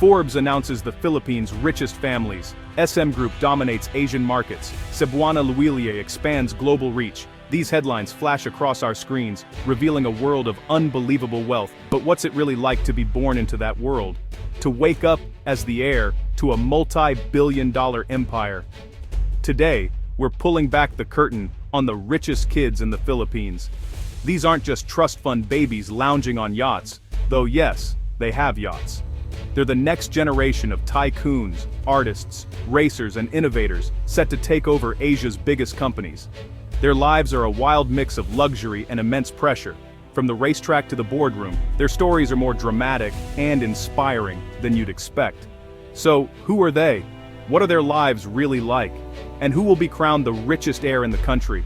Forbes announces the Philippines' richest families. SM Group dominates Asian markets. Cebuana Luwilier expands global reach. These headlines flash across our screens, revealing a world of unbelievable wealth. But what's it really like to be born into that world? To wake up as the heir to a multi-billion-dollar empire? Today, we're pulling back the curtain on the richest kids in the Philippines. These aren't just trust fund babies lounging on yachts, though yes, they have yachts. They're the next generation of tycoons, artists, racers, and innovators set to take over Asia's biggest companies. Their lives are a wild mix of luxury and immense pressure. From the racetrack to the boardroom, their stories are more dramatic and inspiring than you'd expect. So, who are they? What are their lives really like? And who will be crowned the richest heir in the country?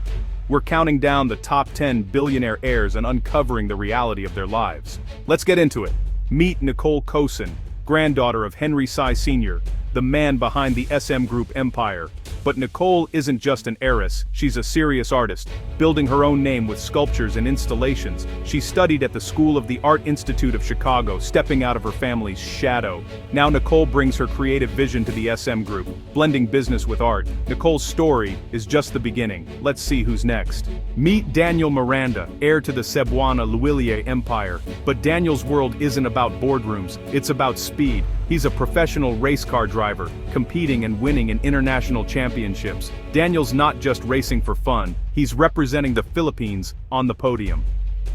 We're counting down the top 10 billionaire heirs and uncovering the reality of their lives. Let's get into it. Meet Nicole Cosin, granddaughter of Henry Sy Sr., the man behind the SM Group empire. But Nicole isn't just an heiress, she's a serious artist, building her own name with sculptures and installations. She studied at the School of the Art Institute of Chicago, stepping out of her family's shadow. Now Nicole brings her creative vision to the SM Group, blending business with art. Nicole's story is just the beginning. Let's see who's next. Meet Daniel Miranda, heir to the Cebuana Luwilier empire. But Daniel's world isn't about boardrooms, it's about speed. He's a professional race car driver, competing and winning in international championships. Daniel's not just racing for fun, he's representing the Philippines on the podium.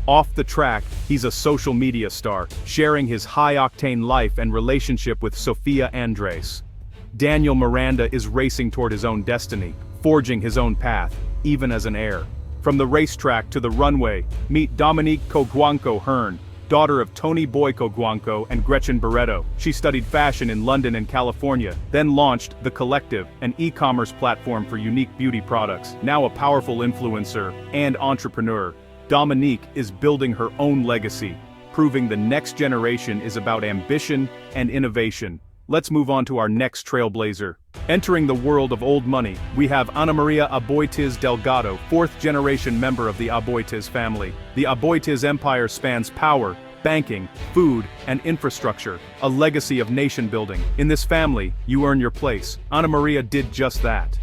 Off the track, he's a social media star, sharing his high-octane life and relationship with Sofia Andres. Daniel Miranda is racing toward his own destiny, forging his own path, even as an heir. From the racetrack to the runway, meet Dominique Coguanco Hearn, daughter of Tony Boy Coguanco and Gretchen Barreto. She studied fashion in London and California, then launched The Collective, an e-commerce platform for unique beauty products. Now a powerful influencer and entrepreneur, Dominique is building her own legacy, proving the next generation is about ambition and innovation. Let's move on to our next trailblazer. Entering the world of old money, we have Ana Maria Aboitiz Delgado, fourth-generation member of the Aboitiz family. The Aboitiz empire spans power, banking, food, and infrastructure, a legacy of nation-building. In this family, you earn your place. Ana Maria did just that.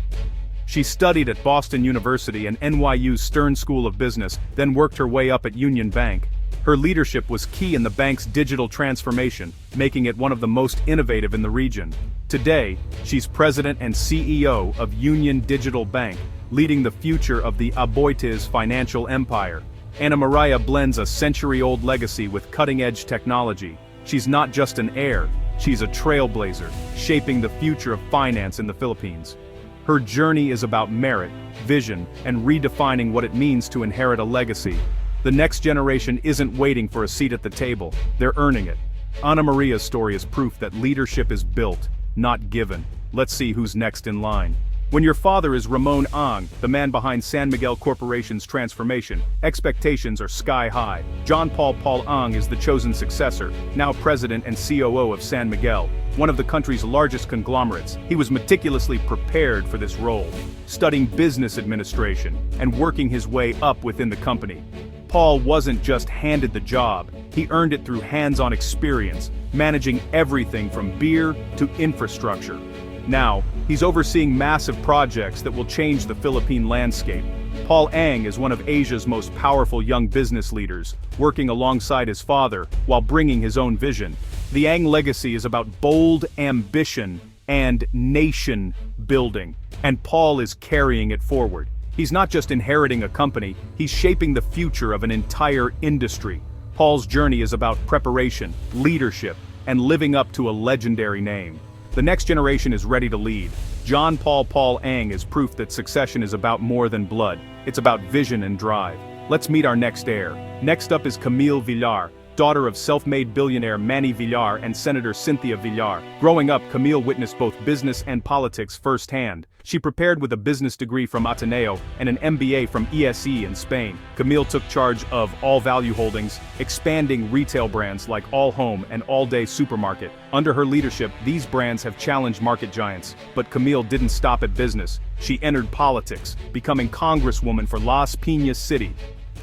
She studied at Boston University and NYU's Stern School of Business, then worked her way up at Union Bank. Her leadership was key in the bank's digital transformation, making it one of the most innovative in the region. Today, she's president and CEO of Union Digital Bank, leading the future of the Aboitiz financial empire. Ana Maria blends a century-old legacy with cutting-edge technology. She's not just an heir, she's a trailblazer, shaping the future of finance in the Philippines. Her journey is about merit, vision, and redefining what it means to inherit a legacy. The next generation isn't waiting for a seat at the table, they're earning it. Ana Maria's story is proof that leadership is built, not given. Let's see who's next in line. When your father is Ramon Ang, the man behind San Miguel Corporation's transformation, expectations are sky high. John Paul Ang is the chosen successor, now president and COO of San Miguel, one of the country's largest conglomerates. He was meticulously prepared for this role, studying business administration and working his way up within the company. Paul wasn't just handed the job, he earned it through hands-on experience, managing everything from beer to infrastructure. Now, he's overseeing massive projects that will change the Philippine landscape. Paul Ang is one of Asia's most powerful young business leaders, working alongside his father while bringing his own vision. The Ang legacy is about bold ambition and nation building, and Paul is carrying it forward. He's not just inheriting a company, he's shaping the future of an entire industry. Paul's journey is about preparation, leadership, and living up to a legendary name. The next generation is ready to lead. John Paul Ang is proof that succession is about more than blood. It's about vision and drive. Let's meet our next heir. Next up is Camille Villar, daughter of self-made billionaire Manny Villar and Senator Cynthia Villar. Growing up, Camille witnessed both business and politics firsthand. She prepared with a business degree from Ateneo and an MBA from ESE in Spain. Camille took charge of All Value Holdings, expanding retail brands like All Home and All Day Supermarket. Under her leadership, these brands have challenged market giants. But Camille didn't stop at business. She entered politics, becoming congresswoman for Las Piñas City.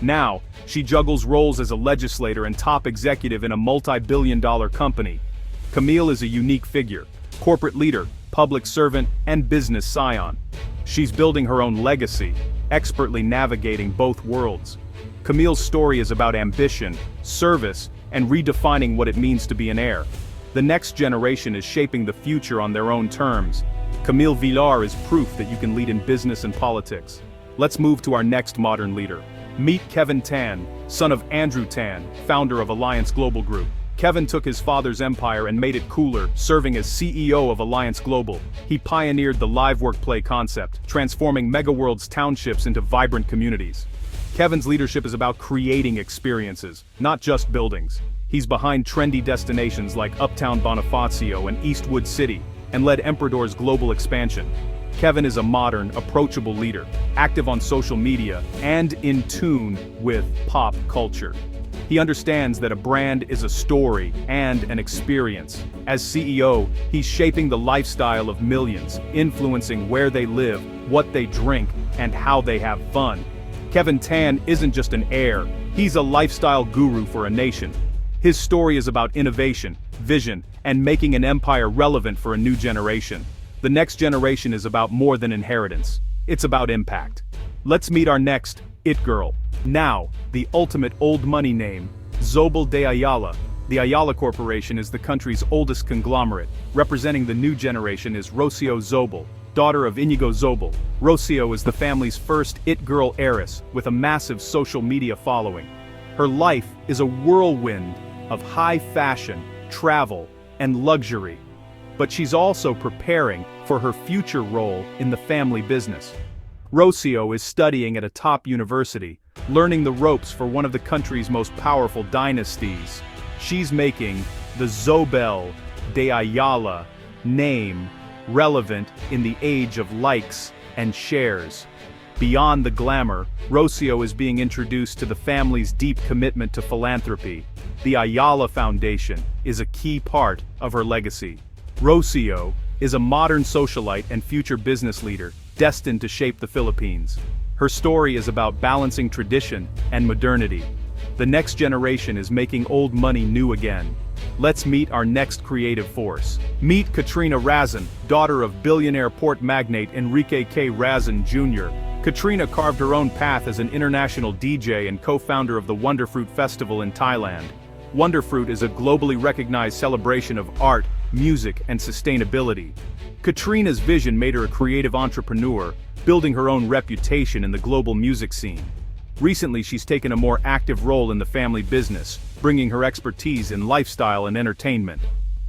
Now, she juggles roles as a legislator and top executive in a multi-billion-dollar company. Camille is a unique figure, corporate leader, public servant, and business scion. She's building her own legacy, expertly navigating both worlds. Camille's story is about ambition, service, and redefining what it means to be an heir. The next generation is shaping the future on their own terms. Camille Villar is proof that you can lead in business and politics. Let's move to our next modern leader. Meet Kevin Tan, son of Andrew Tan, founder of Alliance Global Group. Kevin took his father's empire and made it cooler, serving as CEO of Alliance Global. He pioneered the live work play concept, transforming megaworld's townships into vibrant communities. Kevin's leadership is about creating experiences, not just buildings. He's behind trendy destinations like Uptown Bonifacio and Eastwood City, and led Emperador's global expansion. Kevin is a modern, approachable leader, active on social media, and in tune with pop culture. He understands that a brand is a story and an experience. As CEO, he's shaping the lifestyle of millions, influencing where they live, what they drink, and how they have fun. Kevin Tan isn't just an heir, he's a lifestyle guru for a nation. His story is about innovation, vision, and making an empire relevant for a new generation. The next generation is about more than inheritance. It's about impact. Let's meet our next It Girl. Now, the ultimate old money name, Zobel de Ayala. The Ayala Corporation is the country's oldest conglomerate. Representing the new generation is Rocio Zobel, daughter of Inigo Zobel. Rocio is the family's first It Girl heiress, with a massive social media following. Her life is a whirlwind of high fashion, travel, and luxury. But she's also preparing for her future role in the family business. Rocio is studying at a top university, learning the ropes for one of the country's most powerful dynasties. She's making the Zobel de Ayala name relevant in the age of likes and shares. Beyond the glamour, Rocio is being introduced to the family's deep commitment to philanthropy. The Ayala Foundation is a key part of her legacy. Rocio is a modern socialite and future business leader, destined to shape the Philippines. Her story is about balancing tradition and modernity. The next generation is making old money new again. Let's meet our next creative force. Meet Katrina Razin, daughter of billionaire port magnate Enrique K. Razin Jr. Katrina carved her own path as an international DJ and co-founder of the Wonderfruit Festival in Thailand. Wonderfruit is a globally recognized celebration of art, music, and sustainability. Katrina's vision made her a creative entrepreneur, building her own reputation in the global music scene. Recently, she's taken a more active role in the family business, bringing her expertise in lifestyle and entertainment.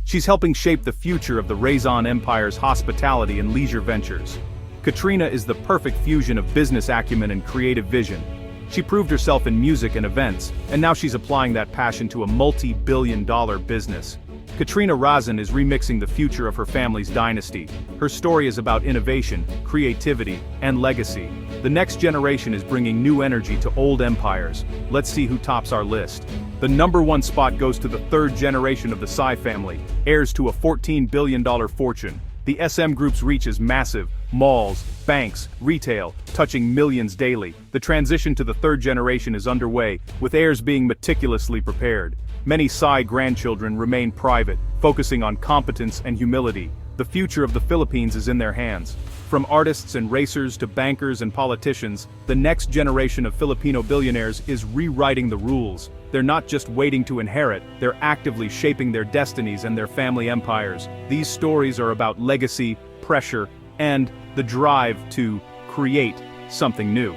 She's helping shape the future of the Razin Empire's hospitality and leisure ventures. Katrina is the perfect fusion of business acumen and creative vision. She proved herself in music and events, and now she's applying that passion to a multi-billion-dollar business. Katrina Razin is remixing the future of her family's dynasty. Her story is about innovation, creativity, and legacy. The next generation is bringing new energy to old empires. Let's see who tops our list. The #1 spot goes to the third generation of the Tsai family, heirs to a $14 billion fortune. The SM Group's reach is massive: malls, banks, retail, touching millions daily. The transition to the third generation is underway, with heirs being meticulously prepared. Many Tsai grandchildren remain private, focusing on competence and humility. The future of the Philippines is in their hands. From artists and racers to bankers and politicians, the next generation of Filipino billionaires is rewriting the rules. They're not just waiting to inherit, they're actively shaping their destinies and their family empires. These stories are about legacy, pressure, and the drive to create something new.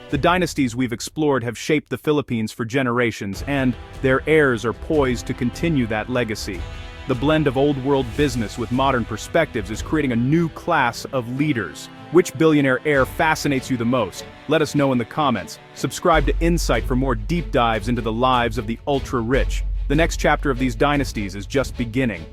The dynasties we've explored have shaped the Philippines for generations, and their heirs are poised to continue that legacy. The blend of old-world business with modern perspectives is creating a new class of leaders. Which billionaire heir fascinates you the most? Let us know in the comments. Subscribe to Insight for more deep dives into the lives of the ultra-rich. The next chapter of these dynasties is just beginning.